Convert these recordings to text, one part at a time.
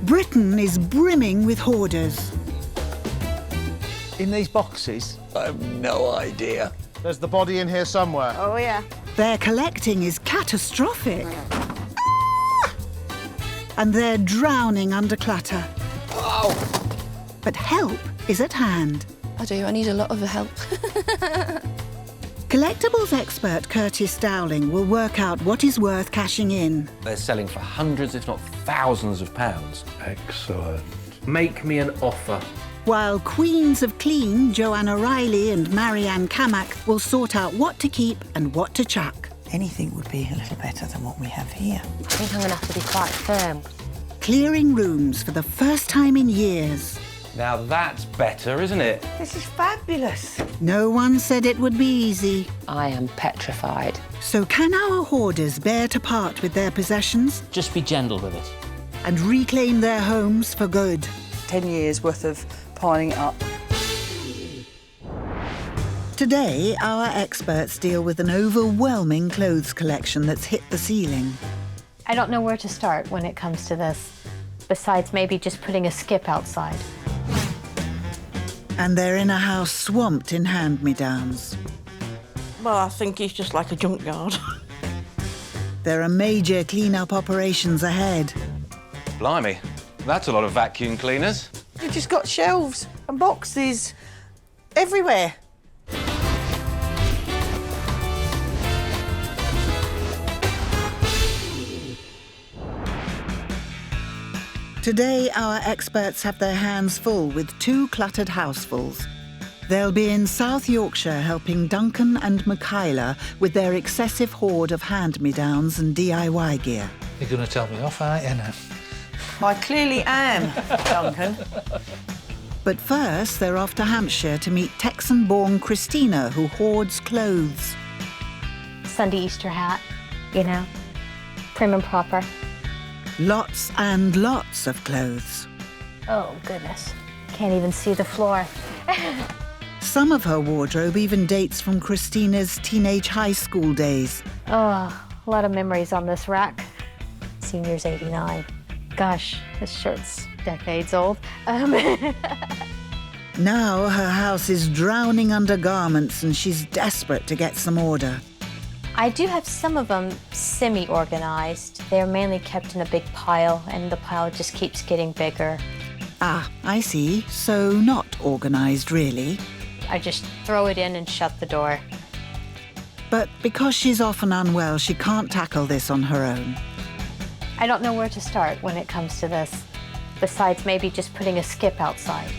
Britain is brimming with hoarders. In these boxes? I have no idea. There's the body in here somewhere. Oh, yeah. Their collecting is catastrophic. And they're drowning under clutter. Wow. But help is at hand. I do, I need a lot of help. Collectibles expert Curtis Dowling will work out what is worth cashing in. They're selling for hundreds, if not thousands of pounds. Excellent. Make me an offer. While Queens of Clean, Joanna Riley and Marianne Kamak will sort out what to keep and what to chuck. Anything would be a little better than what we have here. I think I'm going to have to be quite firm. Clearing rooms for the first time in years. Now that's better, isn't it? This is fabulous. No one said it would be easy. I am petrified. So can our hoarders bear to part with their possessions Just be gentle with it. and reclaim their homes for good? 10 years worth of piling it up. Today, our experts deal with an overwhelming clothes collection that's hit the ceiling. I don't know where to start when it comes to this, besides maybe just putting a skip outside. And they're in a house swamped in hand-me-downs. Well, I think it's just like a junkyard. There are major clean-up operations ahead. Blimey, that's a lot of vacuum cleaners. You've just got shelves and boxes everywhere. Today, our experts have their hands full with 2 cluttered housefuls. They'll be in South Yorkshire helping Duncan and Michaela with their excessive hoard of hand-me-downs and DIY gear. You're going to tell me off, aren't you, now? I clearly am, Duncan. But first, they're off to Hampshire to meet Texan-born Christina, who hoards clothes. Sunday Easter hat, you know, prim and proper. Lots and lots of clothes. Oh, goodness. Can't even see the floor. Some of her wardrobe even dates from Christina's teenage high school days. Oh, a lot of memories on this rack. Senior's 89. Gosh, this shirt's decades old. Now her house is drowning under garments and she's desperate to get some order. I do have some of them semi-organized. They're mainly kept in a big pile, and the pile just keeps getting bigger. Ah, I see. So not organised, really. I just throw it in and shut the door. But because she's often unwell, she can't tackle this on her own. I don't know where to start when it comes to this, besides maybe just putting a skip outside.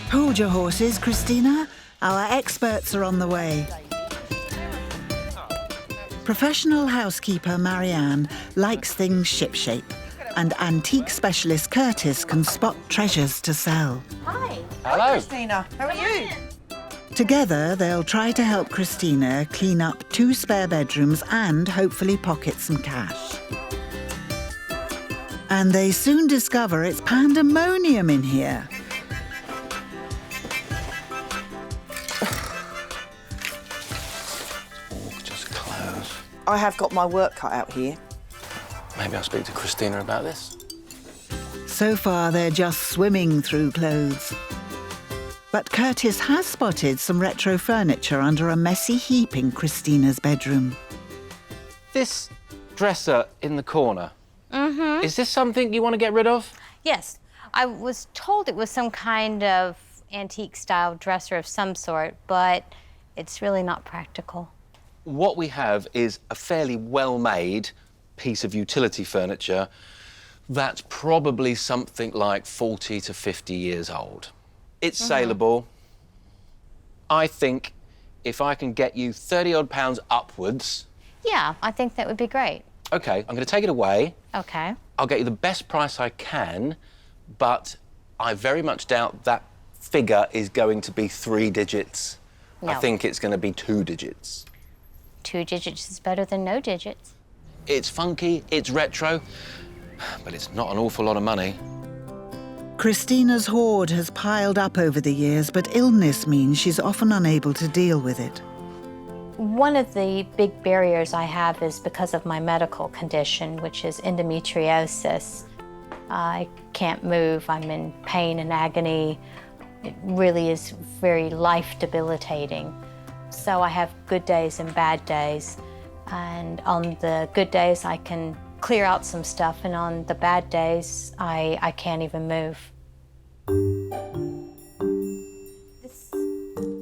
Hold your horses, Christina. Our experts are on the way. Professional housekeeper Marianne likes things shipshape, and antique specialist Curtis can spot treasures to sell. Hi. Hello. Christina, how are you? Together, they'll try to help Christina clean up 2 spare bedrooms and hopefully pocket some cash. And they soon discover it's pandemonium in here. Just clothes. I have got my work cut out here. Maybe I'll speak to Christina about this. So far, they're just swimming through clothes. But Curtis has spotted some retro furniture under a messy heap in Christina's bedroom. This dresser in the corner, Mm-hmm. is this something you want to get rid of? Yes. I was told it was some kind of antique-style dresser of some sort, but it's really not practical. What we have is a fairly well-made piece of utility furniture that's probably something like 40 to 50 years old. It's saleable. I think if I can get you 30-odd pounds upwards... Yeah, I think that would be great. OK, I'm going to take it away. Okay. I'll get you the best price I can, but I very much doubt that figure is going to be 3 digits. No. I think it's going to be 2 digits. 2 digits is better than no digits. It's funky, it's retro, but it's not an awful lot of money. Christina's hoard has piled up over the years, but illness means she's often unable to deal with it. One of the big barriers I have is because of my medical condition, which is endometriosis. I can't move. I'm in pain and agony. It really is very life debilitating. So I have good days and bad days. And on the good days, I can clear out some stuff, and on the bad days, I can't even move.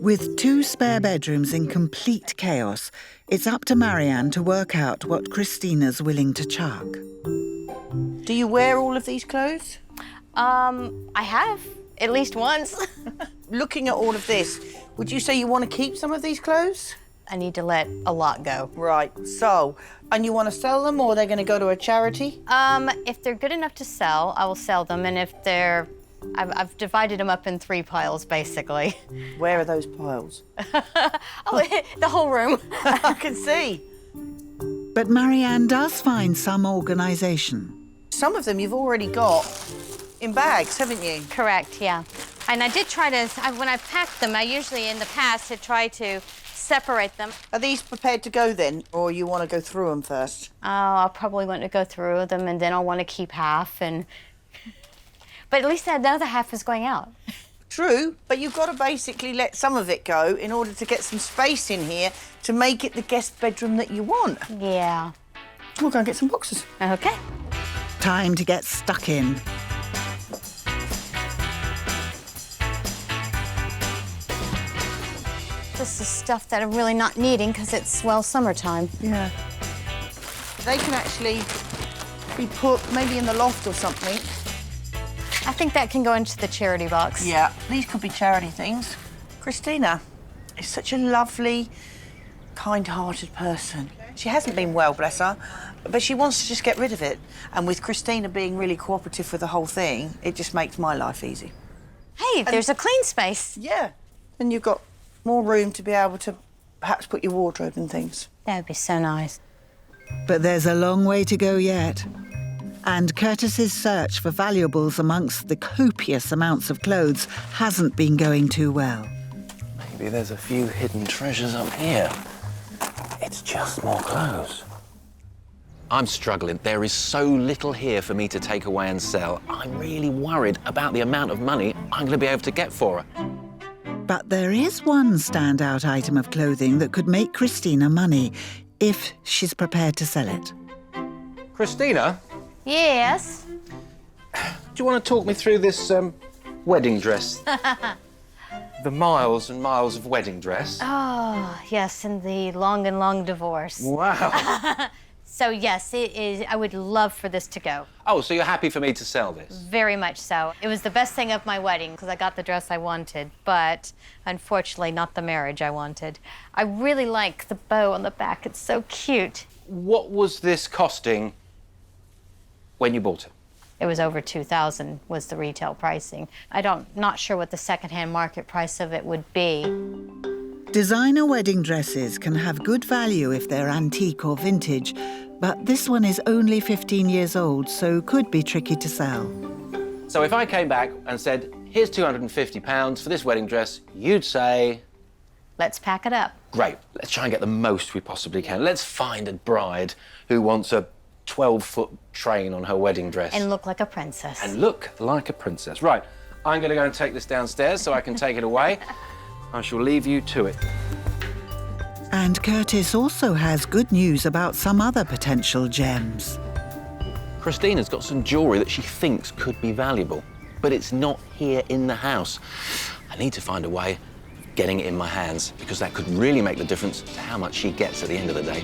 With 2 spare bedrooms in complete chaos, it's up to Marianne to work out what Christina's willing to chuck. Do you wear all of these clothes? I have, at least once. Looking at all of this, would you say you want to keep some of these clothes? I need to let a lot go. Right, so, and you want to sell them, or they're going to go to a charity? If they're good enough to sell, I will sell them, and if they're... I've divided them up in 3 piles, basically. Where are those piles? Oh, the whole room. I can see. But Marianne does find some organisation. Some of them you've already got in bags, haven't you? Correct, yeah. And I did try to, when I packed them, I usually in the past had tried to separate them. Are these prepared to go then, or you want to go through them first? Oh, I'll probably want to go through them, and then I'll want to keep half, and... But at least that other half is going out. True, but you've got to basically let some of it go in order to get some space in here to make it the guest bedroom that you want. Yeah. We'll go and get some boxes. Okay. Time to get stuck in. This is stuff that I'm really not needing because it's, well, summertime. Yeah. They can actually be put maybe in the loft or something. I think that can go into the charity box. Yeah, these could be charity things. Christina is such a lovely, kind-hearted person. She hasn't been well, bless her, but she wants to just get rid of it. And with Christina being really cooperative with the whole thing, it just makes my life easy. Hey, there's a clean space. Yeah. And you've got more room to be able to perhaps put your wardrobe and things. That would be so nice. But there's a long way to go yet. And Curtis's search for valuables amongst the copious amounts of clothes hasn't been going too well. Maybe there's a few hidden treasures up here. It's just more clothes. I'm struggling. There is so little here for me to take away and sell. I'm really worried about the amount of money I'm going to be able to get for her. But there is one standout item of clothing that could make Christina money if she's prepared to sell it. Christina, Yes? do you want to talk me through this wedding dress? The miles and miles of wedding dress. Oh, yes, and the long divorce. Wow. So, yes, it is. I would love for this to go. Oh, so you're happy for me to sell this? Very much so. It was the best thing of my wedding because I got the dress I wanted, but unfortunately not the marriage I wanted. I really like the bow on the back. It's so cute. What was this costing when you bought it? It was over $2,000 was the retail pricing. Not sure what the secondhand market price of it would be. Designer wedding dresses can have good value if they're antique or vintage, but this one is only 15 years old, so could be tricky to sell. So if I came back and said, here's £250 for this wedding dress, you'd say... Let's pack it up. Great, let's try and get the most we possibly can. Let's find a bride who wants a 12-foot train on her wedding dress. And look like a princess. And look like a princess. Right, I'm going to go and take this downstairs so I can take it away. I shall leave you to it. And Curtis also has good news about some other potential gems. Christina's got some jewellery that she thinks could be valuable, but it's not here in the house. I need to find a way of getting it in my hands, because that could really make the difference to how much she gets at the end of the day.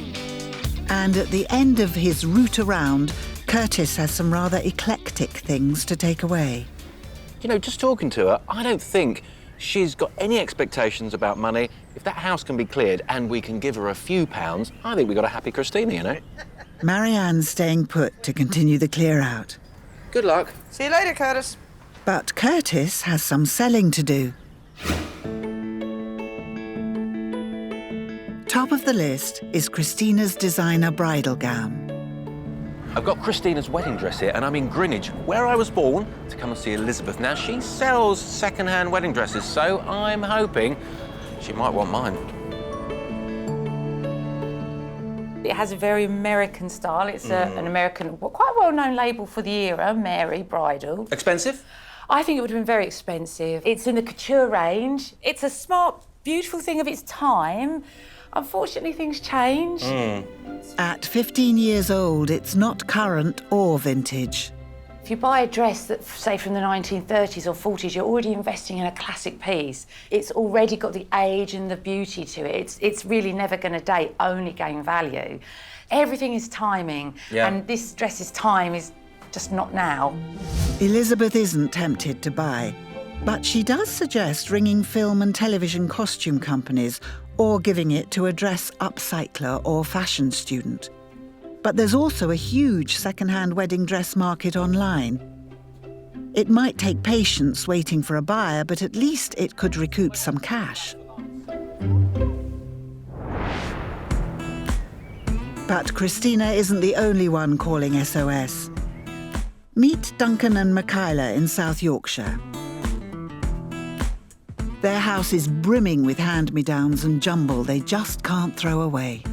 And at the end of his route around, Curtis has some rather eclectic things to take away. You know, just talking to her, I don't think she's got any expectations about money. If that house can be cleared and we can give her a few pounds, I think we've got a happy Christina, you know? Marianne's staying put to continue the clear-out. Good luck. See you later, Curtis. But Curtis has some selling to do. Top of the list is Christina's designer bridal gown. I've got Christina's wedding dress here, and I'm in Greenwich, where I was born, to come and see Elizabeth. Now, she sells second-hand wedding dresses, so I'm hoping she might want mine. It has a very American style. It's an American, quite well-known label for the era, Mary Bridal. Expensive? I think it would have been very expensive. It's in the couture range. It's a smart, beautiful thing of its time. Unfortunately, things change. At 15 years old, it's not current or vintage. If you buy a dress that, say, from the 1930s or 40s, you're already investing in a classic piece. It's already got the age and the beauty to it. It's really never going to date, only gain value. Everything is timing, and this dress's time is just not now. Elizabeth isn't tempted to buy, but she does suggest ringing film and television costume companies or giving it to a dress upcycler or fashion student. But there's also a huge second-hand wedding dress market online. It might take patience waiting for a buyer, but at least it could recoup some cash. But Christina isn't the only one calling SOS. Meet Duncan and Michaela in South Yorkshire. Their house is brimming with hand-me-downs and jumble they just can't throw away.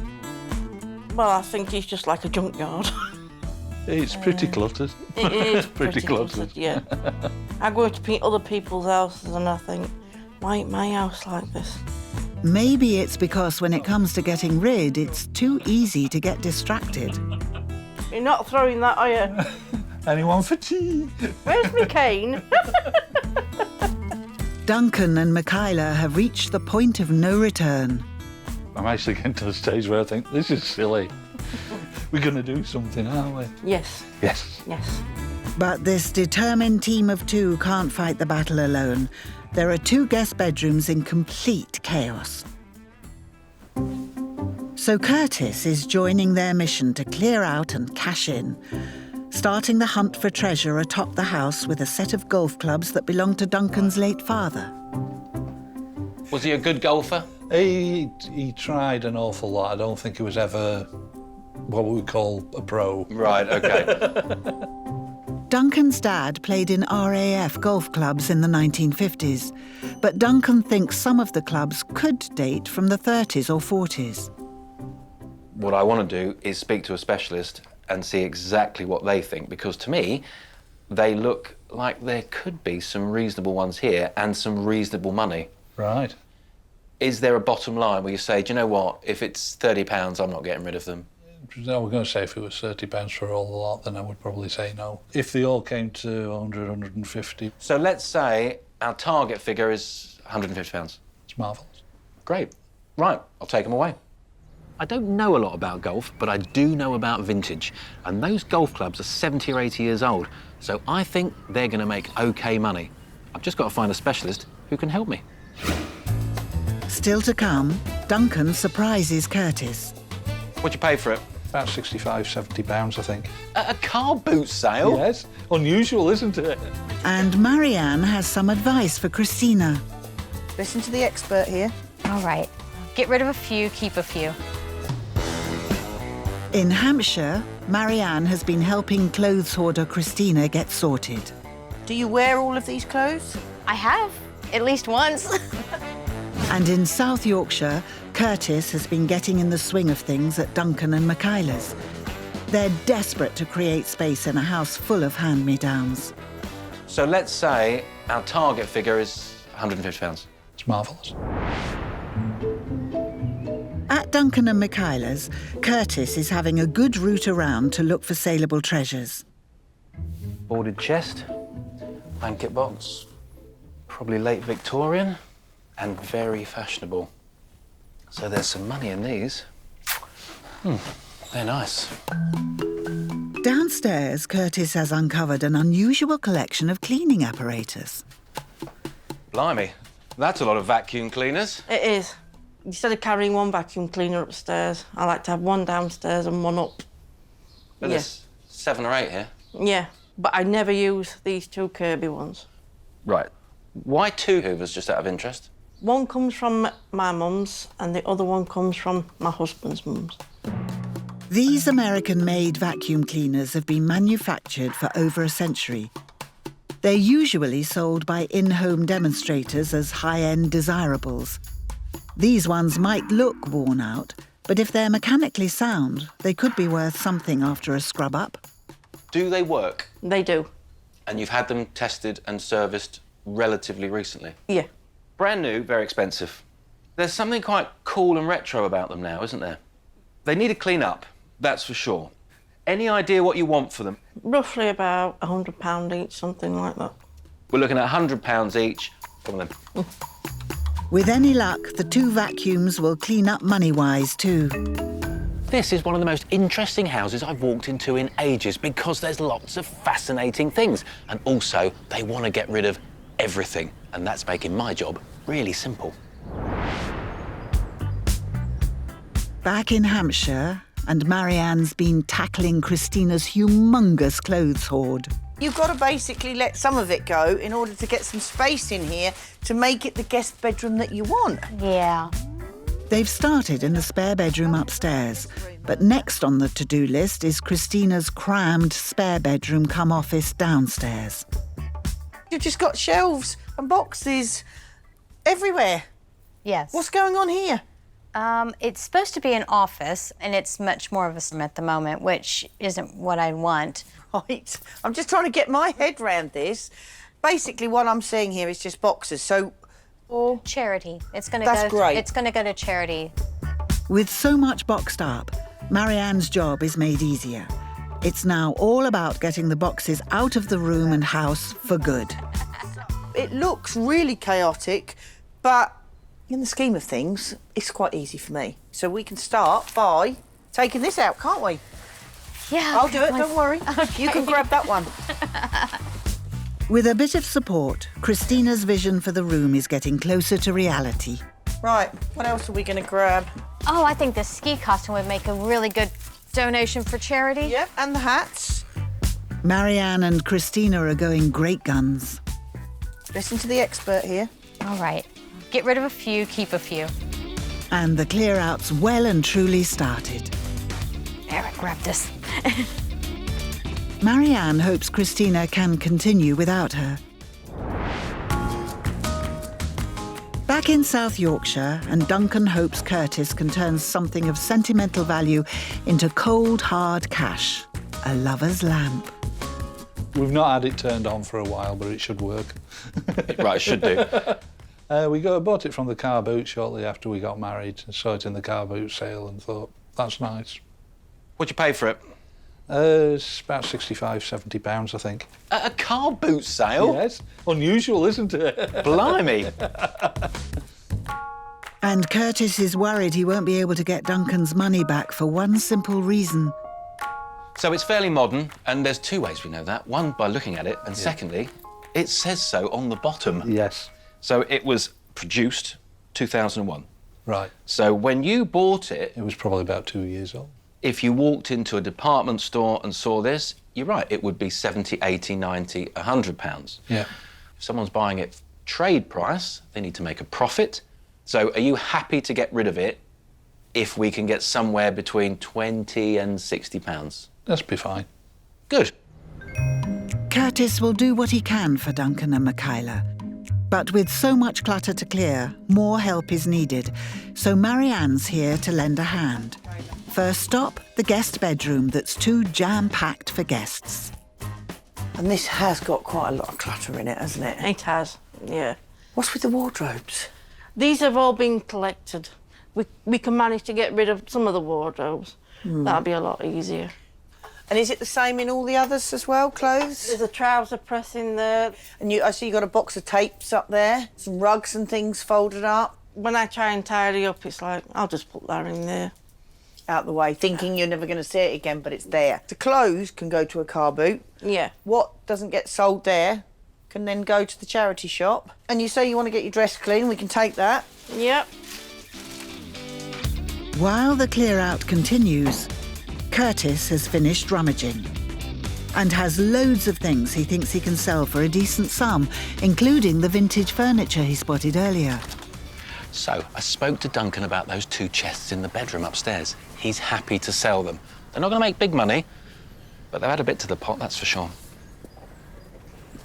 Well, I think it's just like a junkyard. It's pretty cluttered. It is pretty cluttered. Yeah. I go to other people's houses and I think, why ain't my house like this? Maybe it's because when it comes to getting rid, it's too easy to get distracted. You're not throwing that, are you? Anyone for tea? Where's my cane? Duncan and Michaela have reached the point of no return. I'm actually getting to the stage where I think, this is silly. We're going to do something, aren't we? Yes. Yes. Yes. But this determined team of two can't fight the battle alone. There are 2 guest bedrooms in complete chaos. So Curtis is joining their mission to clear out and cash in, starting the hunt for treasure atop the house with a set of golf clubs that belonged to Duncan's late father. Was he a good golfer? He tried an awful lot. I don't think he was ever what we would call a pro. Right, OK. Duncan's dad played in RAF golf clubs in the 1950s, but Duncan thinks some of the clubs could date from the 30s or 40s. What I want to do is speak to a specialist and see exactly what they think, because to me, they look like there could be some reasonable ones here and some reasonable money. Right. Is there a bottom line where you say, do you know what, if it's £30, I'm not getting rid of them? I was going to say if it was £30 for all the lot, then I would probably say no. If they all came to 100, 150. So let's say our target figure is £150. It's marvellous. Great. Right, I'll take them away. I don't know a lot about golf, but I do know about vintage. And those golf clubs are 70 or 80 years old. So I think they're going to make OK money. I've just got to find a specialist who can help me. Still to come, Duncan surprises Curtis. What'd you pay for it? About £65, £70, I think. At a car boot sale? Yes. Unusual, isn't it? And Marianne has some advice for Christina. Listen to the expert here. All right. Get rid of a few, keep a few. In Hampshire, Marianne has been helping clothes hoarder Christina get sorted. Do you wear all of these clothes? I have, at least once. And in South Yorkshire, Curtis has been getting in the swing of things at Duncan and Michaela's. They're desperate to create space in a house full of hand-me-downs. So let's say our target figure is £150. It's marvellous. At Duncan and Michaela's, Curtis is having a good route around to look for saleable treasures. Boarded chest, blanket box, probably late Victorian, and very fashionable. So there's some money in these. They're nice. Downstairs, Curtis has uncovered an unusual collection of cleaning apparatus. Blimey, that's a lot of vacuum cleaners. It is. Instead of carrying one vacuum cleaner upstairs, I like to have one downstairs and one up. But there's 7 or 8 here. Yeah, but I never use these 2 Kirby ones. Right. Why 2 Hoovers, just out of interest? One comes from my mum's and the other one comes from my husband's mum's. These American-made vacuum cleaners have been manufactured for over a century. They're usually sold by in-home demonstrators as high-end desirables. These ones might look worn out, But if they're mechanically sound, they could be worth something after a scrub-up. Do they work? They do. And you've had them tested and serviced relatively recently? Yeah. Brand new, very expensive. There's something quite cool and retro about them now, isn't there? They need a clean up, that's for sure. Any idea what you want for them? Roughly about £100 each, something like that. We're looking at £100 each from them. With any luck, the 2 vacuums will clean up money-wise too. This is one of the most interesting houses I've walked into in ages because there's lots of fascinating things. And also, they want to get rid of everything. And that's making my job really simple. Back in Hampshire, and Marianne's been tackling Christina's humongous clothes hoard. You've got to basically let some of it go in order to get some space in here to make it the guest bedroom that you want. Yeah. They've started in the spare bedroom upstairs, but next on the to-do list is Christina's crammed spare bedroom come office downstairs. You've just got shelves and boxes everywhere. Yes. What's going on here? It's supposed to be an office, and it's much more of a room at the moment, which isn't what I want. Right. I'm just trying to get my head round this. Basically, what I'm seeing here is just boxes, so... Or charity. It's going to That's great. It's going to go to charity. With so much boxed up, Marianne's job is made easier. It's now all about getting the boxes out of the room and house for good. It looks really chaotic, but in the scheme of things, it's quite easy for me. So we can start by taking this out, can't we? Yeah. I'll do it, don't worry. Okay. You can grab that one. With a bit of support, Christina's vision for the room is getting closer to reality. Right, what else are we going to grab? Oh, I think the ski costume would make a really good donation for charity. Yep, and the hats. Marianne and Christina are going great guns. Listen to the expert here. All right. Get rid of a few, keep a few. And the clear-out's well and truly started. Eric, grab this. Marianne hopes Christina can continue without her. Back in South Yorkshire, and Duncan hopes Curtis can turn something of sentimental value into cold, hard cash. A lover's lamp. We've not had it turned on for a while, but it should work. Right, it should do. Bought it from the car boot shortly after we got married. Saw it in the car boot sale and thought, that's nice. What'd you pay for it? It's about £65–70, I think. At a car boot sale? Yes. Unusual, isn't it? Blimey. And Curtis is worried he won't be able to get Duncan's money back for one simple reason. So it's fairly modern, and there's 2 ways we know that. One, by looking at it, and secondly, it says so on the bottom. Yes. So it was produced 2001. Right. So when you bought it... It was probably about 2 years old. If you walked into a department store and saw this, you're right, it would be 70, 80, 90, £100. Yeah. If someone's buying it trade price, they need to make a profit. So are you happy to get rid of it if we can get somewhere between £20 and £60? That'll be fine. Good. Curtis will do what he can for Duncan and Michaela. But with so much clutter to clear, more help is needed. So Marianne's here to lend a hand. First stop, the guest bedroom that's too jam-packed for guests. And this has got quite a lot of clutter in it, hasn't it? It has, yeah. What's with the wardrobes? These have all been collected. We can manage to get rid of some of the wardrobes. That'll be a lot easier. And is it the same in all the others as well, clothes? There's a trouser press in there. And I see you got a box of tapes up there, some rugs and things folded up. When I try and tidy up, it's like, I'll just put that in there. Out the way, thinking you're never going to see it again, but it's there. The clothes can go to a car boot. Yeah. What doesn't get sold there can then go to the charity shop. And you say you want to get your dress clean, we can take that. Yep. While the clear-out continues, Curtis has finished rummaging and has loads of things he thinks he can sell for a decent sum, including the vintage furniture he spotted earlier. So I spoke to Duncan about those 2 chests in the bedroom upstairs. He's happy to sell them. They're not going to make big money, but they've had a bit to the pot, that's for sure.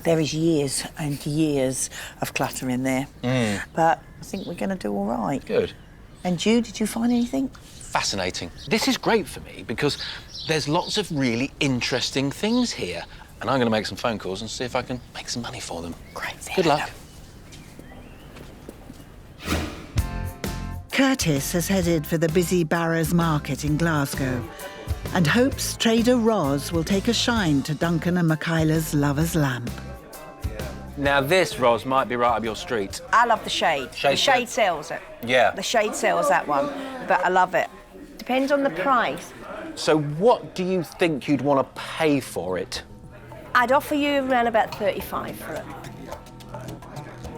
There is years and years of clutter in there. But I think we're going to do all right. Good. And you, did you find anything? fascinating. This is great for me because there's lots of really interesting things here. And I'm going to make some phone calls and see if I can make some money for them. Great. Good luck. Curtis has headed for the busy Barrows Market in Glasgow and hopes trader Roz will take a shine to Duncan and Michaela's lover's lamp. Now this, Roz, might be right up your street. I love the shade. The shade sells it. Yeah. The shade sells that one, but I love it. Depends on the price. So what do you think you'd want to pay for it? I'd offer you around about 35 for it.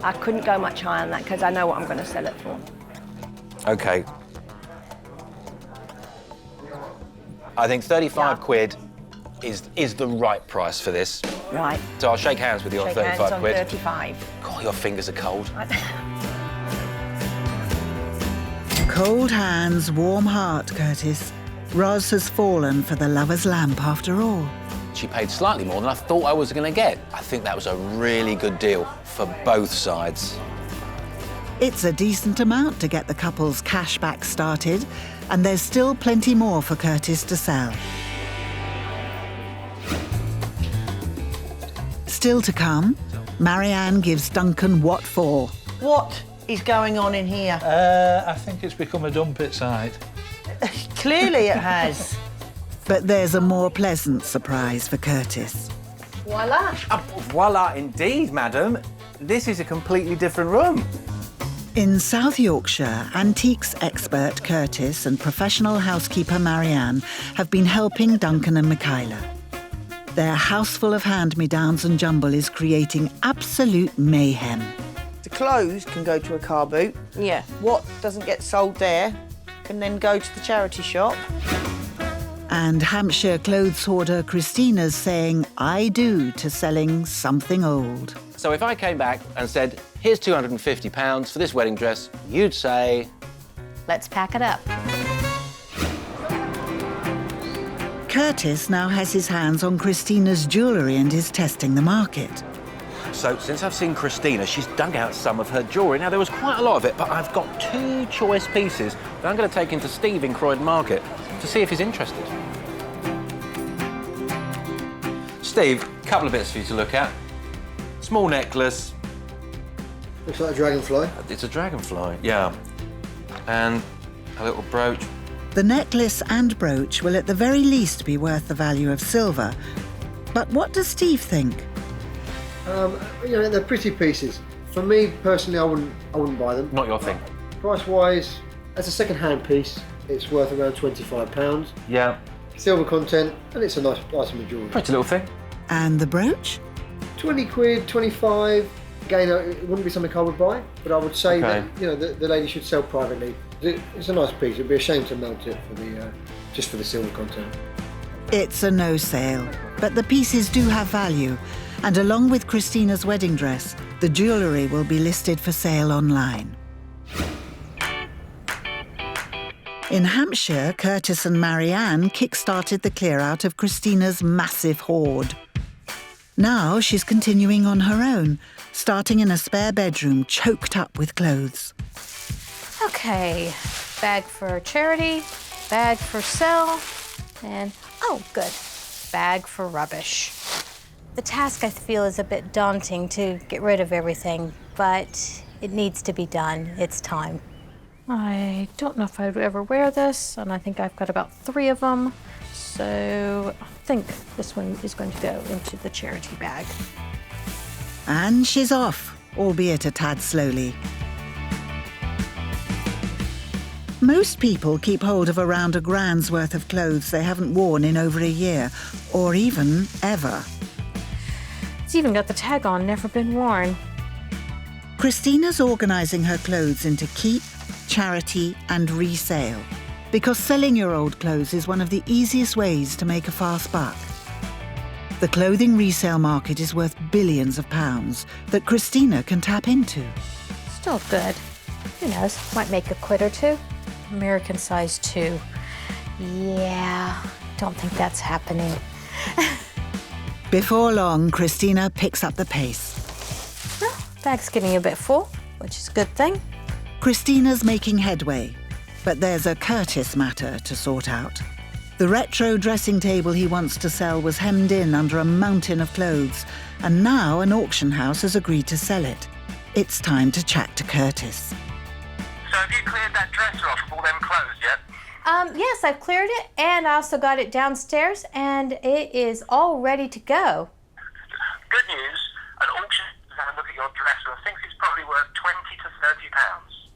I couldn't go much higher than that because I know what I'm going to sell it for. OK. I think 35 quid is the right price for this. Right. So I'll shake hands with you on Shake 35 hands on quid. 35. God, your fingers are cold. Cold hands, warm heart, Curtis. Roz has fallen for the lover's lamp after all. She paid slightly more than I thought I was going to get. I think that was a really good deal for both sides. It's a decent amount to get the couple's cash back started, and there's still plenty more for Curtis to sell. Still to come, Marianne gives Duncan what for. What is going on in here? I think it's become a dump it site. Clearly it has. But there's a more pleasant surprise for Curtis. Voila! Voila indeed, madam. This is a completely different room. In South Yorkshire, antiques expert Curtis and professional housekeeper Marianne have been helping Duncan and Michaela. Their house full of hand-me-downs and jumble is creating absolute mayhem. The clothes can go to a car boot. Yeah. What doesn't get sold there can then go to the charity shop. And Hampshire clothes hoarder Christina's saying I do to selling something old. So if I came back and said, here's £250 for this wedding dress, you'd say... Let's pack it up. Curtis now has his hands on Christina's jewellery and is testing the market. So since I've seen Christina, she's dug out some of her jewellery. Now, there was quite a lot of it, but I've got 2 choice pieces that I'm going to take into Steve in Croydon Market to see if he's interested. Steve, a couple of bits for you to look at. Small necklace. Looks like a dragonfly. It's a dragonfly, yeah. And a little brooch. The necklace and brooch will at the very least be worth the value of silver. But what does Steve think? You know, they're pretty pieces. For me, personally, I wouldn't buy them. Not your thing. Price-wise, as a second-hand piece, it's worth around £25. Yeah. Silver content, and it's a nice item of jewellery. Pretty little thing. And the brooch? 20 quid, 25. Again, it wouldn't be something I would buy, but I would say that, you know, the lady should sell privately. It's a nice piece. It'd be a shame to melt it for the just for the silver content. It's a no sale, but the pieces do have value. And along with Christina's wedding dress, the jewellery will be listed for sale online. In Hampshire, Curtis and Marianne kick-started the clear-out of Christina's massive hoard. Now she's continuing on her own, starting in a spare bedroom choked up with clothes. Okay, bag for charity, bag for sale, and, oh, good, bag for rubbish. The task, I feel, is a bit daunting to get rid of everything, but it needs to be done. It's time. I don't know if I'd ever wear this, and I think I've got about 3 of them, so I think this one is going to go into the charity bag. And she's off, albeit a tad slowly. Most people keep hold of around £1,000's worth of clothes they haven't worn in over a year, or even ever. It's even got the tag on, never been worn. Christina's organising her clothes into keep, charity and resale, because selling your old clothes is one of the easiest ways to make a fast buck. The clothing resale market is worth billions of pounds that Christina can tap into. Still good. Who knows, might make a quid or 2. American size 2. Yeah, don't think that's happening. Before long, Christina picks up the pace. Well, bag's getting a bit full, which is a good thing. Christina's making headway. But there's a Curtis matter to sort out. The retro dressing table he wants to sell was hemmed in under a mountain of clothes, and now an auction house has agreed to sell it. It's time to chat to Curtis. So have you cleared that dresser off of all them clothes yet? Yes, I've cleared it, and I also got it downstairs, and it is all ready to go. Good news, an auction has had a look at your dresser and thinks it's probably worth 20 to 30 pounds.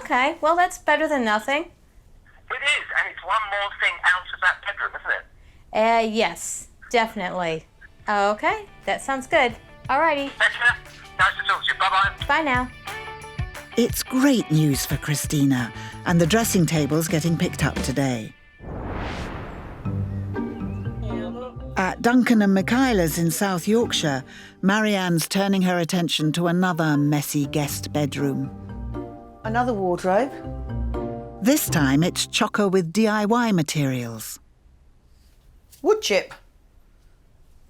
Okay, well, that's better than nothing. It is, and it's one more thing out of that bedroom, isn't it? Yes, definitely. Okay, that sounds good. Alrighty. Better. Nice to talk to you. Bye-bye. Bye now. It's great news for Christina, and the dressing table's getting picked up today. At Duncan and Michaela's in South Yorkshire, Marianne's turning her attention to another messy guest bedroom. Another wardrobe. This time it's chocker with DIY materials. Wood chip.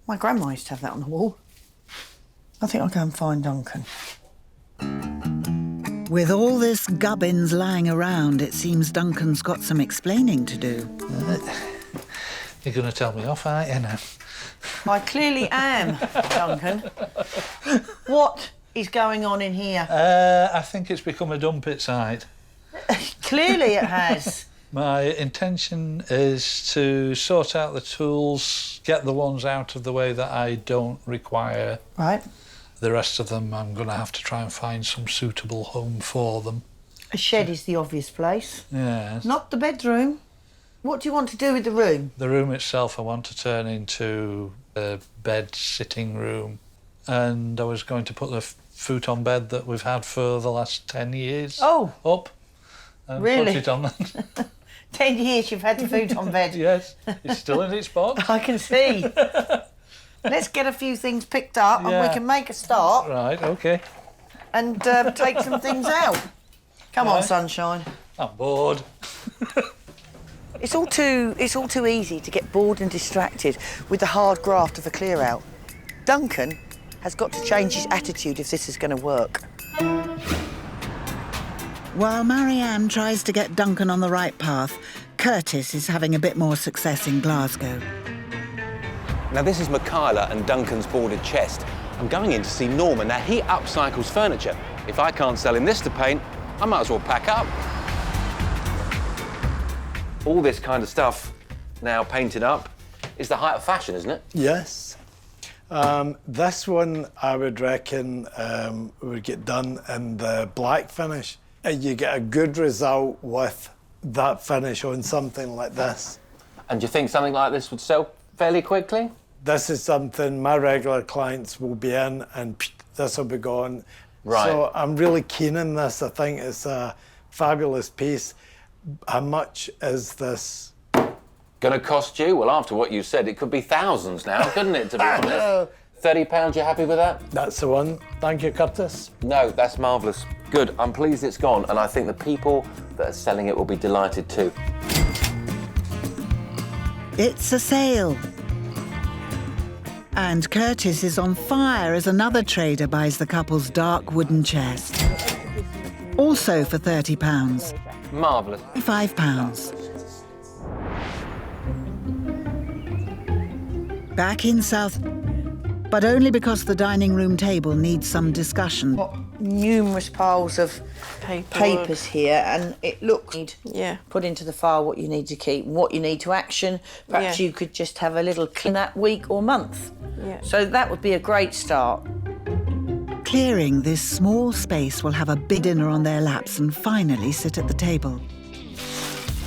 My grandma used to have that on the wall. I think I'll go and find Duncan. With all this gubbins lying around, it seems Duncan's got some explaining to do. You're going to tell me off, aren't you, now? I clearly am, Duncan. What is going on in here? I think it's become a dump it site. Clearly it has. My intention is to sort out the tools, get the ones out of the way that I don't require. Right. The rest of them, I'm going to have to try and find some suitable home for them. A shed is the obvious place. Yes. Not the bedroom. What do you want to do with the room? The room itself I want to turn into a bed sitting room. And I was going to put the futon bed that we've had for the last 10 years up. And really? Put it on that. 10 years you've had the futon bed? Yes, it's still in its box. I can see. Let's get a few things picked up and we can make a start. Right, OK. And take some things out. Come on, sunshine. I'm bored. It's all too easy to get bored and distracted with the hard graft of a clear out. Duncan has got to change his attitude if this is going to work. While Marianne tries to get Duncan on the right path, Curtis is having a bit more success in Glasgow. Now, this is Michaela and Duncan's boarded chest. I'm going in to see Norman. Now, he upcycles furniture. If I can't sell him this to paint, I might as well pack up. All this kind of stuff now painted up is the height of fashion, isn't it? Yes. This one, I would reckon, would get done in the black finish. You get a good result with that finish on something like this. And do you think something like this would sell fairly quickly? This is something my regular clients will be in and this will be gone. Right. So I'm really keen on this. I think it's a fabulous piece. How much is this? Gonna cost you? Well, after what you said, it could be thousands now, couldn't it, to be honest? £30, you happy with that? That's the one. Thank you, Curtis. No, that's marvellous. Good, I'm pleased it's gone, and I think the people that are selling it will be delighted too. It's a sale. And Curtis is on fire as another trader buys the couple's dark wooden chest. Also for £30. Marvellous. £5. Back in South... But only because the dining room table needs some discussion. Numerous piles of papers here, and it looks put into the file what you need to keep, what you need to action. Perhaps you could just have a little clean that week or month. So that would be a great start. Clearing this small space will have a big dinner on their laps and finally sit at the table.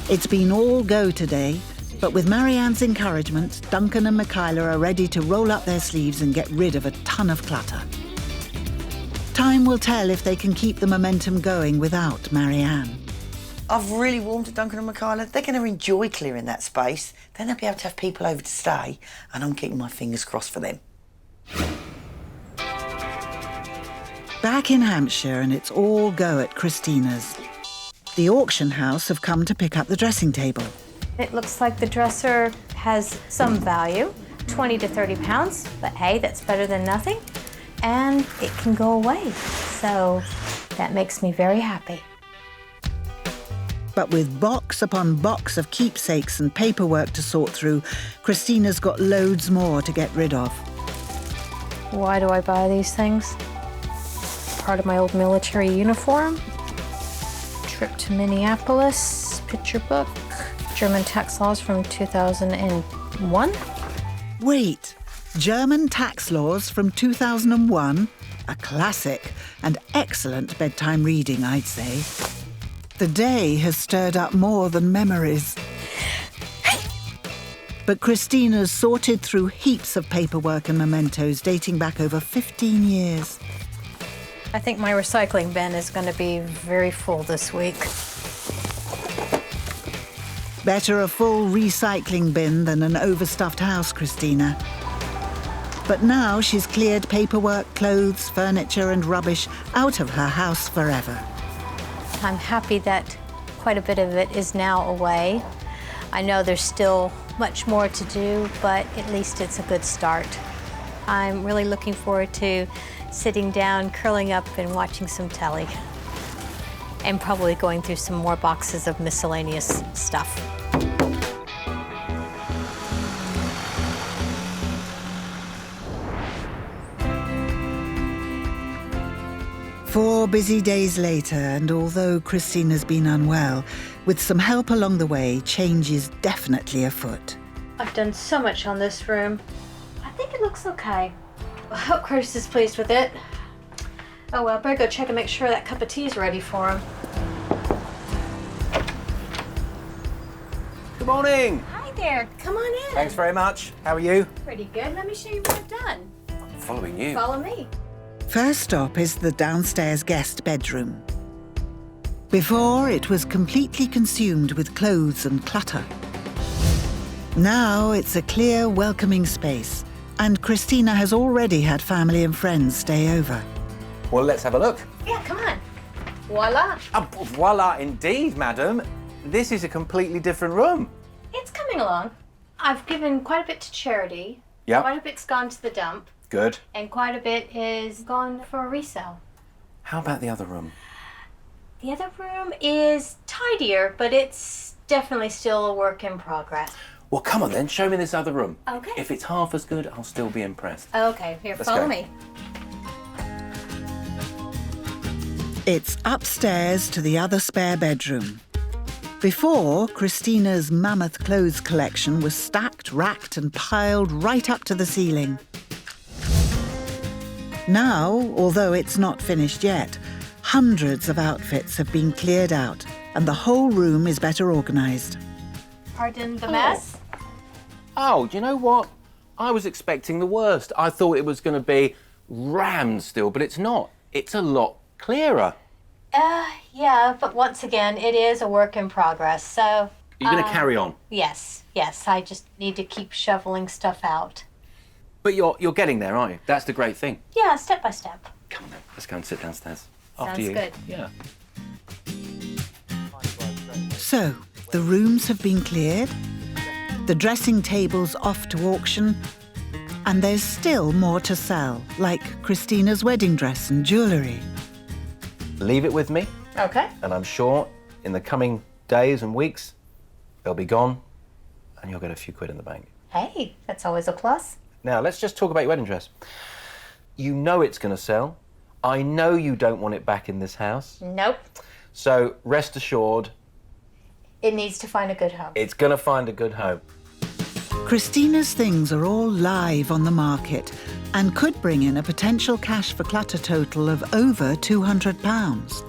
It's been all go today, but with Marianne's encouragement, Duncan and Michaela are ready to roll up their sleeves and get rid of a ton of clutter. Time will tell if they can keep the momentum going without Marianne. I've really warmed to Duncan and Michaela. They're going to enjoy clearing that space. Then they'll be able to have people over to stay, and I'm keeping my fingers crossed for them. Back in Hampshire, and it's all go at Christina's. The auction house have come to pick up the dressing table. It looks like the dresser has some value, 20 to 30 pounds, but hey, that's better than nothing. And it can go away, so that makes me very happy. But with box upon box of keepsakes and paperwork to sort through, Christina's got loads more to get rid of. Why do I buy these things? Part of my old military uniform. Trip to Minneapolis, picture book, German tax laws from 2001. Wait, German tax laws from 2001? A classic and excellent bedtime reading, I'd say. The day has stirred up more than memories. But Christina's sorted through heaps of paperwork and mementos dating back over 15 years. I think my recycling bin is going to be very full this week. Better a full recycling bin than an overstuffed house, Christina. But now she's cleared paperwork, clothes, furniture and rubbish out of her house forever. I'm happy that quite a bit of it is now away. I know there's still much more to do, but at least it's a good start. I'm really looking forward to sitting down, curling up and watching some telly. And probably going through some more boxes of miscellaneous stuff. Four busy days later, and although Christina's been unwell, with some help along the way, change is definitely afoot. I've done so much on this room. I think it looks okay. I hope Curtis is pleased with it. Oh well, better go check and make sure that cup of tea is ready for him. Good morning. Hi there, come on in. Thanks very much. How are you? Pretty good. Let me show you what I've done. I'm following you. Follow me. First stop is the downstairs guest bedroom. Before, it was completely consumed with clothes and clutter. Now it's a clear, welcoming space, and Christina has already had family and friends stay over. Well, let's have a look. Yeah, come on. Voila. Voila, indeed, madam. This is a completely different room. It's coming along. I've given quite a bit to charity. Yep. Quite a bit's gone to the dump. Good. And quite a bit is gone for a resale. How about the other room? The other room is tidier, but it's definitely still a work in progress. Well, come on then, show me this other room. Okay. If it's half as good, I'll still be impressed. Okay, here, Let's follow go. me. It's upstairs to the other spare bedroom. Before, Christina's mammoth clothes collection was stacked, racked and piled right up to the ceiling. Now, although it's not finished yet, hundreds of outfits have been cleared out and the whole room is better organised. Pardon the mess? Oh, do you know what? I was expecting the worst. I thought it was going to be rammed still, but it's not. It's a lot clearer. Yeah, but once again, it is a work in progress, so... You're going to carry on? Yes, I just need to keep shoveling stuff out. But you're getting there, aren't you? That's the great thing. Yeah, step by step. Come on then, let's go and sit downstairs. Sounds After you. good. Yeah. So, the rooms have been cleared, the dressing table's off to auction, and there's still more to sell, like Christina's wedding dress and jewellery. Leave it with me, Okay. and I'm sure in the coming days and weeks, they'll be gone, and you'll get a few quid in the bank. Hey, that's always a plus. Now, let's just talk about your wedding dress. You know it's going to sell. I know you don't want it back in this house. Nope. So rest assured, It needs to find a good home. it's going to find a good home. Christina's things are all live on the market and could bring in a potential cash for clutter total of over £200.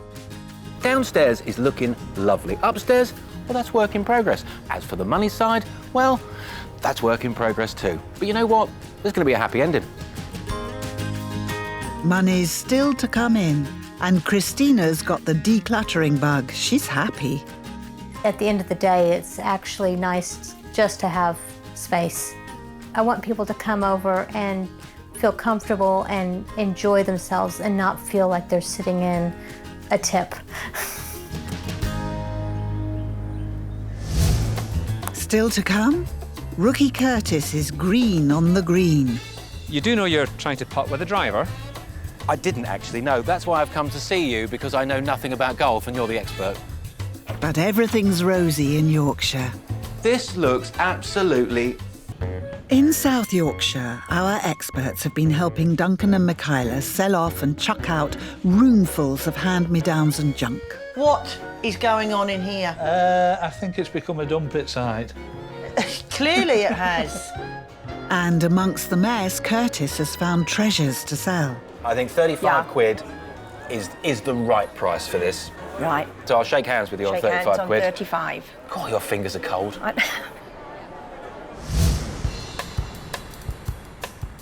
Downstairs is looking lovely. Upstairs, well, that's work in progress. As for the money side, well, that's work in progress too. But you know what? There's going to be a happy ending. Money's still to come in, and Christina's got the decluttering bug. She's happy. At the end of the day, it's actually nice just to have space. I want people to come over and feel comfortable and enjoy themselves and not feel like they're sitting in a tip. Still to come? Rookie Curtis is green on the green. You do know you're trying to putt with a driver? I didn't actually know. That's why I've come to see you, because I know nothing about golf and you're the expert. But everything's rosy in Yorkshire. This looks absolutely... In South Yorkshire, our experts have been helping Duncan and Michaela sell off and chuck out roomfuls of hand-me-downs and junk. What is going on in here? I think it's become a dump site. Clearly it has. And amongst the mess, Curtis has found treasures to sell. I think 35 quid is the right price for this. Right. So I'll shake hands with you on 35 hands on quid. 35. God, your fingers are cold.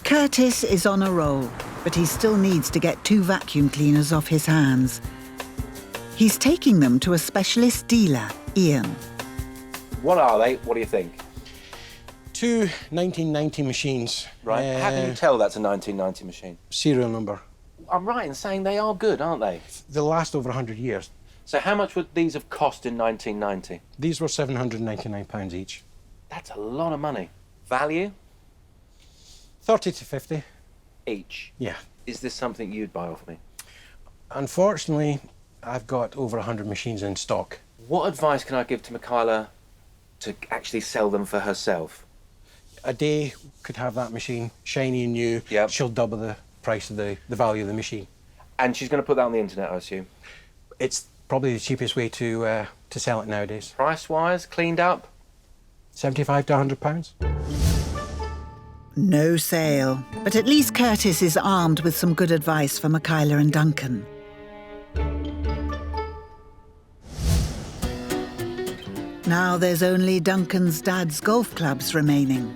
Curtis is on a roll, but he still needs to get 2 vacuum cleaners off his hands. He's taking them to a specialist dealer, Ian. What are they? What do you think? 2 1990 machines. Right. How can you tell that's a 1990 machine? Serial number. I'm right in saying they are good, aren't they? They'll last over 100 years. So how much would these have cost in 1990? These were £799 each. That's a lot of money. Value? 30 to 50. Each? Yeah. Is this something you'd buy off me? Unfortunately, I've got over 100 machines in stock. What advice can I give to Michaela to actually sell them for herself? A day could have that machine shiny and new. Yep. She'll double the price of the value of the machine. And she's going to put that on the internet, I assume? It's probably the cheapest way to sell it nowadays. Price-wise, cleaned up? 75 to 100 pounds. No sale, but at least Curtis is armed with some good advice for Michaela and Duncan. Now there's only Duncan's dad's golf clubs remaining.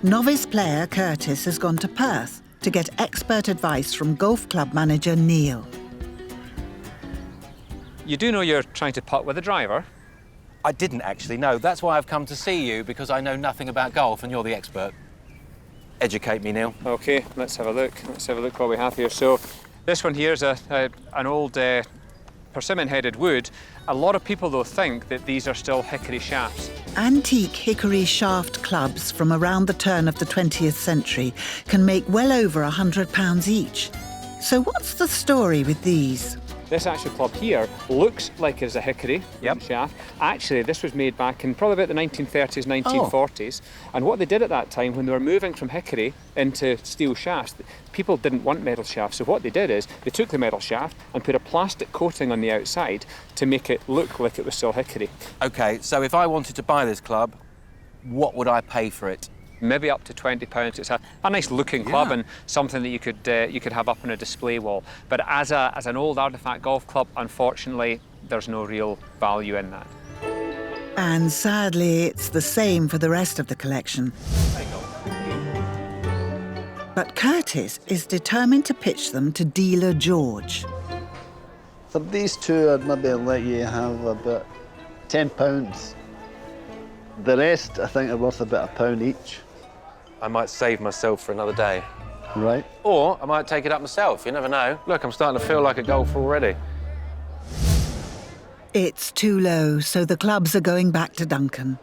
Novice player Curtis has gone to Perth to get expert advice from golf club manager Neil. You do know you're trying to putt with a driver? I didn't actually know. That's why I've come to see you, because I know nothing about golf and you're the expert. Educate me, Neil. OK, let's have a look. Let's have a look what we have here. So this one here is an old persimmon-headed wood. A lot of people, though, think that these are still hickory shafts. Antique hickory shaft clubs from around the turn of the 20th century can make well over £100 each. So what's the story with these? This actual club here looks like it's a hickory shaft. Actually, this was made back in probably about the 1930s, 1940s. And what they did at that time, when they were moving from hickory into steel shafts, people didn't want metal shafts. So what they did is they took the metal shaft and put a plastic coating on the outside to make it look like it was still hickory. OK, so if I wanted to buy this club, what would I pay for it? Maybe up to £20. It's a nice looking club and something that you could have up on a display wall. But as an old artefact golf club, unfortunately, there's no real value in that. And sadly, it's the same for the rest of the collection. But Curtis is determined to pitch them to dealer George. For these 2, I'd maybe let you have about £10. The rest, I think, are worth about £1 each. I might save myself for another day. Right. Or I might take it up myself, you never know. Look, I'm starting to feel like a golfer already. It's too low, so the clubs are going back to Duncan.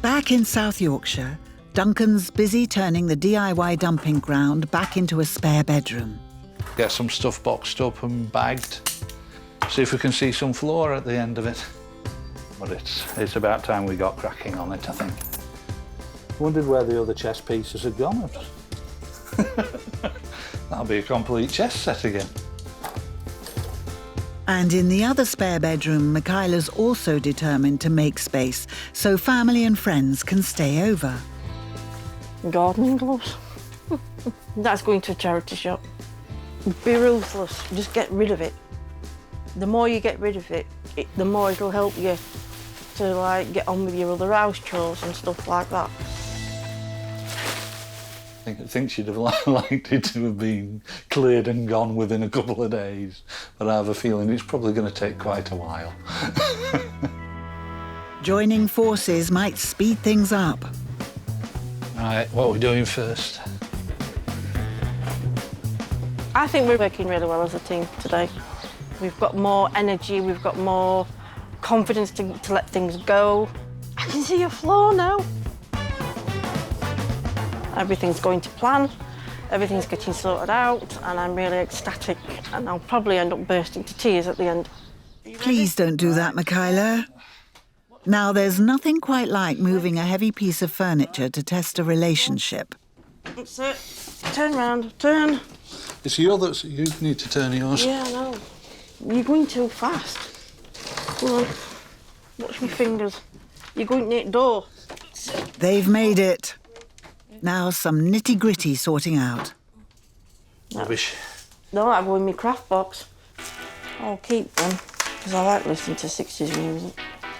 Back in South Yorkshire, Duncan's busy turning the DIY dumping ground back into a spare bedroom. Get some stuff boxed up and bagged. See if we can see some floor at the end of it. But it's about time we got cracking on it, I think. Wondered where the other chess pieces had gone. That'll be a complete chess set again. And in the other spare bedroom, Michaela's also determined to make space so family and friends can stay over. Gardening gloves. That's going to a charity shop. Be ruthless, just get rid of it. The more you get rid of it, the more it'll help you to like get on with your other house chores and stuff like that. I think she'd have liked it to have been cleared and gone within a couple of days, but I have a feeling it's probably going to take quite a while. Joining forces might speed things up. Right, what are we doing first? I think we're working really well as a team today. We've got more energy, we've got more confidence to let things go. I can see your floor now. Everything's going to plan. Everything's getting sorted out and I'm really ecstatic and I'll probably end up bursting to tears at the end. Please don't do that, Michaela. Now, there's nothing quite like moving a heavy piece of furniture to test a relationship. That's it. Turn round, turn. It's you need to turn yours. Yeah, I know. You're going too fast. Come on. Watch my fingers. You're going near the door. They've made it. Now some nitty-gritty sorting out. Rubbish. No, I go in my craft box. I'll keep them, because I like listening to 60s music.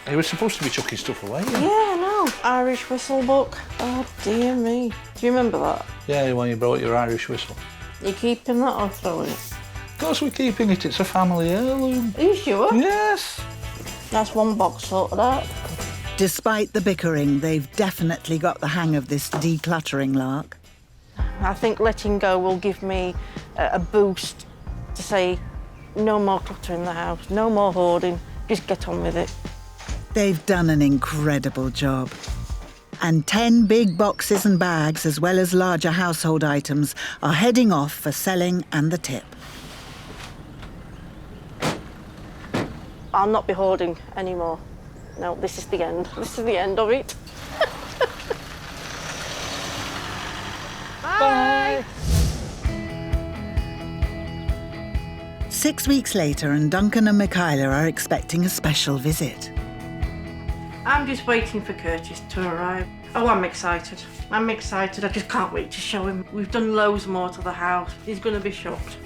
You were supposed to be chucking stuff away. Yeah, I know. Irish whistle book. Oh, dear me. Do you remember that? Yeah, when you brought your Irish whistle. You keeping that or throwing it? Of course we're keeping it. It's a family heirloom. Are you sure? Yes. That's one box sorted out. Despite the bickering, they've definitely got the hang of this decluttering lark. I think letting go will give me a boost to say no more clutter in the house, no more hoarding, just get on with it. They've done an incredible job. And 10 big boxes and bags, as well as larger household items, are heading off for selling and the tip. I'll not be hoarding anymore. No, this is the end. This is the end of it. Bye. 6 weeks later, and Duncan and Michaela are expecting a special visit. I'm just waiting for Curtis to arrive. Oh, I'm excited. I'm excited. I just can't wait to show him. We've done loads more to the house. He's going to be shocked.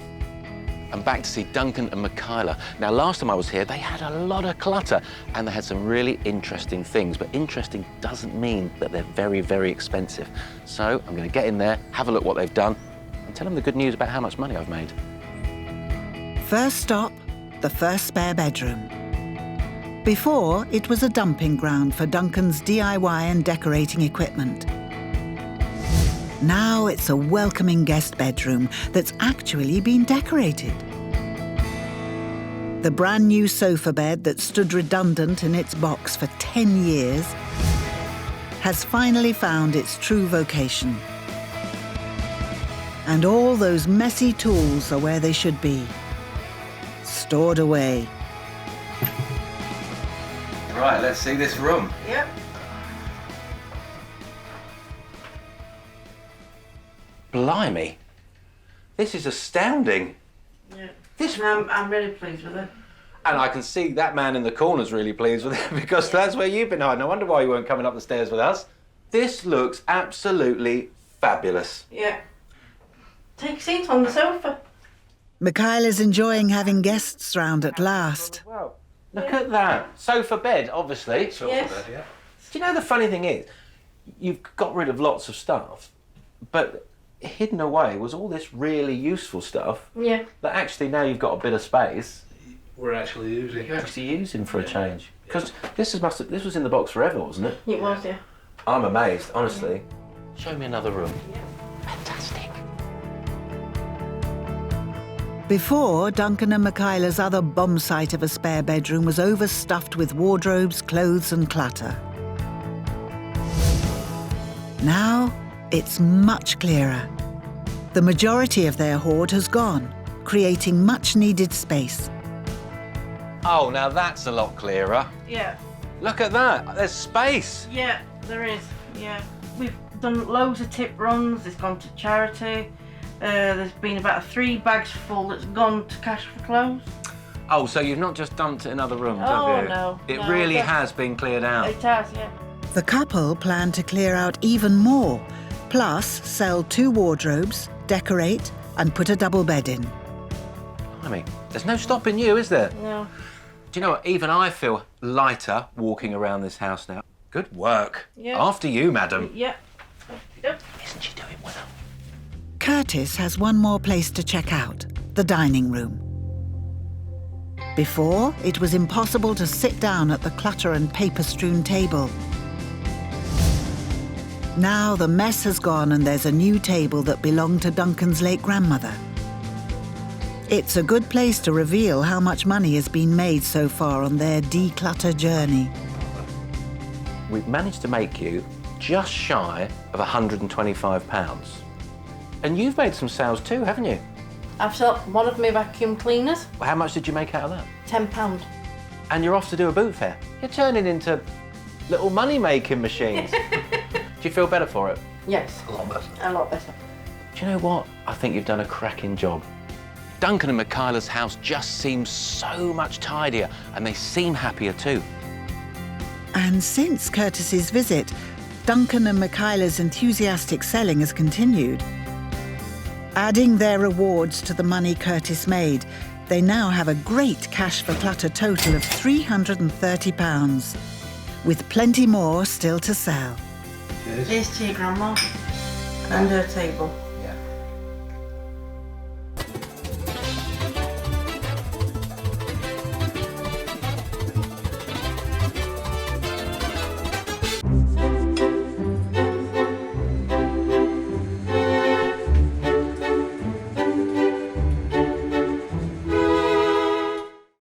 I'm back to see Duncan and Michaela. Now, last time I was here, they had a lot of clutter and they had some really interesting things, but interesting doesn't mean that they're very, very expensive. So I'm going to get in there, have a look what they've done, and tell them the good news about how much money I've made. First stop, the first spare bedroom. Before, it was a dumping ground for Duncan's DIY and decorating equipment. Now it's a welcoming guest bedroom that's actually been decorated. The brand new sofa bed that stood redundant in its box for 10 years has finally found its true vocation. And all those messy tools are where they should be, stored away. Right, let's see this room. Yep. Blimey, this is astounding. Yeah. I'm really pleased with it. And I can see that man in the corner's really pleased with it because that's where you've been hiding. No wonder why you weren't coming up the stairs with us. This looks absolutely fabulous. Yeah. Take a seat on the sofa. Michaela's enjoying having guests round at last. Wow. Look at that. Sofa bed, obviously. Yes. Bed, yeah. Do you know the funny thing is, you've got rid of lots of stuff, but hidden away was all this really useful stuff. Yeah. That actually now you've got a bit of space. We're actually using. You're actually using for a change. Because this was in the box forever, wasn't it? It was, yeah. I'm amazed, honestly. Show me another room. Fantastic. Before, Duncan and Michaela's other bomb site of a spare bedroom was overstuffed with wardrobes, clothes and clutter. Now, it's much clearer. The majority of their hoard has gone, creating much-needed space. Oh, now that's a lot clearer. Yeah. Look at that. There's space. Yeah, there is. Yeah. We've done loads of tip runs. It's gone to charity. There's been about 3 bags full that's gone to cash for clothes. Oh, so you've not just dumped it in other rooms, Oh, have you? no. It No, really but- has been cleared out. It has, yeah. The couple plan to clear out even more, plus sell 2 wardrobes, decorate and put a double bed in. I mean, there's no stopping you, is there? No. Do you know what? Even I feel lighter walking around this house now. Good work. Yeah. After you, madam. Yeah. Yep. Isn't she doing well? Curtis has one more place to check out, the dining room. Before, it was impossible to sit down at the clutter and paper-strewn table. Now the mess has gone and there's a new table that belonged to Duncan's late grandmother. It's a good place to reveal how much money has been made so far on their declutter journey. We've managed to make you just shy of £125. And you've made some sales too, haven't you? I've sold one of my vacuum cleaners, How much did you make out of that? £10. And you're off to do a boot fair. You're turning into little money-making machines. Do you feel better for it? Yes. A lot better. A lot better. Do you know what? I think you've done a cracking job. Duncan and Michaela's house just seems so much tidier, and they seem happier too. And since Curtis's visit, Duncan and Michaela's enthusiastic selling has continued. Adding their rewards to the money Curtis made, they now have a great cash for clutter total of £330, with plenty more still to sell. Here's to your grandma and her table.